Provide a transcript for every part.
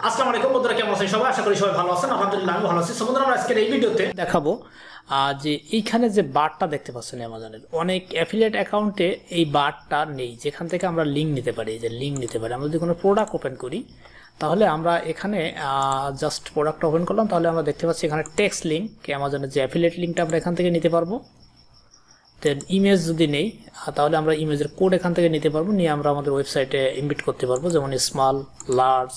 আসসালামু আলাইকুম বন্ধুরা, কেমন আছেন সবাই? আশা করি সবাই ভালো আছেন। আলহামদুলিল্লাহ আমি ভালো আছি। সো বন্ধুরা, আমরা আজকের এই ভিডিওতে দেখাবো যে এইখানে যে বারটা দেখতে পাচ্ছেন অ্যামাজনের অনেক অ্যাফিলিয়েট অ্যাকাউন্টে এই বারটা নেই, যেখান থেকে আমরা লিঙ্ক নিতে পারি। যে লিঙ্ক নিতে পারি, আমরা যদি কোনো প্রোডাক্ট ওপেন করি তাহলে আমরা এখানে জাস্ট প্রোডাক্ট ওপেন করলাম, তাহলে আমরা দেখতে পাচ্ছি এখানে টেক্সট লিঙ্ক, অ্যামাজনের যে অ্যাফিলিয়েট লিঙ্কটা আমরা এখান থেকে নিতে পারবো। দেন ইমেজ যদি নেই তাহলে আমরা ইমেজের কোড এখান থেকে নিতে পারবো, নিয়ে আমরা আমাদের ওয়েবসাইটে ইনভিট করতে পারবো, যেমন স্মল, লার্জ।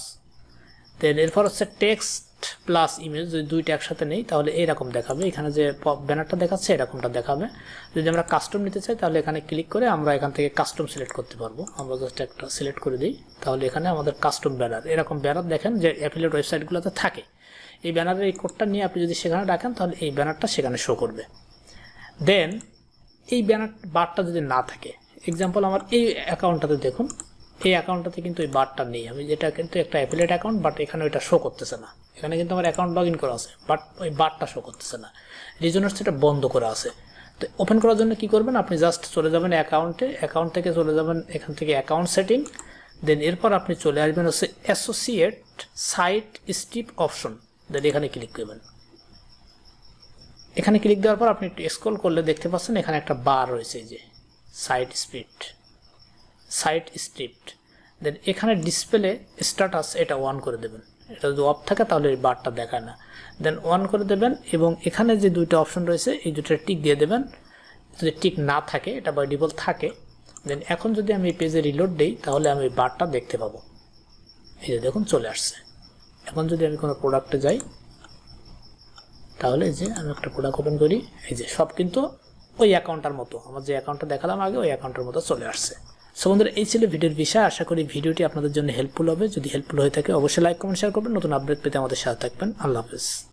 দেন এরপর হচ্ছে টেক্সট প্লাস ইমেজ, যদি দুইটা একসাথে নেই তাহলে এইরকম দেখাবে। এখানে যে ব্যানারটা দেখাচ্ছে এরকমটা দেখাবে। যদি আমরা কাস্টম নিতে চাই তাহলে এখানে ক্লিক করে আমরা এখান থেকে কাস্টম সিলেক্ট করতে পারবো। আমরা জাস্ট একটা সিলেক্ট করে দিই, তাহলে এখানে আমাদের কাস্টম ব্যানার, এরকম ব্যানার দেখেন যে অ্যাফিলিয়েট ওয়েবসাইটগুলোতে থাকে। এই ব্যানারের এই কোডটা নিয়ে আপনি যদি সেখানে রাখেন তাহলে এই ব্যানারটা সেখানে শো করবে। দেন এই ব্যানার বারটা যদি না থাকে, এক্সাম্পল আমার এই অ্যাকাউন্টটাতে দেখুন, এই অ্যাকাউন্টটাতে কিন্তু এই বারটা নেই। আমি যেটা কিন্তু একটা অ্যাফিলিয়েট অ্যাকাউন্ট, বাট এখানে ওইটা শো করতেছে না। এখানে কিন্তু আমার অ্যাকাউন্ট লগ ইন করা আছে, বাট ওই বারটা শো করতেছে না। রিজন হচ্ছে এটা বন্ধ করা আছে। তো ওপেন করার জন্য কি করবেন, আপনি জাস্ট চলে যাবেন অ্যাকাউন্ট থেকে চলে যাবেন এখান থেকে অ্যাকাউন্ট সেটিং। দেন এরপর আপনি চলে আসবেন হচ্ছে অ্যাসোসিয়েট সাইট স্ট্রিপ অপশন। দেন এখানে ক্লিক করবেন। এখানে ক্লিক দেওয়ার পর আপনি একটু স্ক্রল করলে দেখতে পাচ্ছেন এখানে একটা বার রয়েছে, যে সাইট স্ট্রিপ। দেন এখানে ডিসপ্লে স্ট্যাটাস এটা অন করে দেবেন। এটা যদি অফ থাকে তাহলে এই বারটা দেখায় না। দেন অন করে দেবেন এবং এখানে যে দুইটা অপশন রয়েছে এই দুটো টিক দিয়ে দেবেন। যদি টিক না থাকে, এটা বাই ডিফল্ট থাকে। দেন এখন যদি আমি এই পেজে রিলোড দিই তাহলে আমি এই বারটা দেখতে পাবো। এই যে দেখুন চলে আসছে। এখন যদি আমি কোনো প্রোডাক্টে যাই তাহলে যে আমি একটা প্রোডাক্ট ওপেন করি, এই যে সব কিন্তু ওই অ্যাকাউন্টটার মতো, আমার যে অ্যাকাউন্টটা দেখালাম আগে ওই অ্যাকাউন্টের মতো চলে আসছে। সো বন্ধুরা, এই ছিল ভিডিওর বিষয়। আশা করি ভিডিওটি আপনাদের জন্য হেল্পফুল হবে। যদি হেল্পফুল হয়ে থাকে অবশ্যই লাইক, কমেন্ট, শেয়ার করবেন। নতুন আপডেট পেতে আমাদের সাথে থাকবেন। আল্লাহ হাফেজ।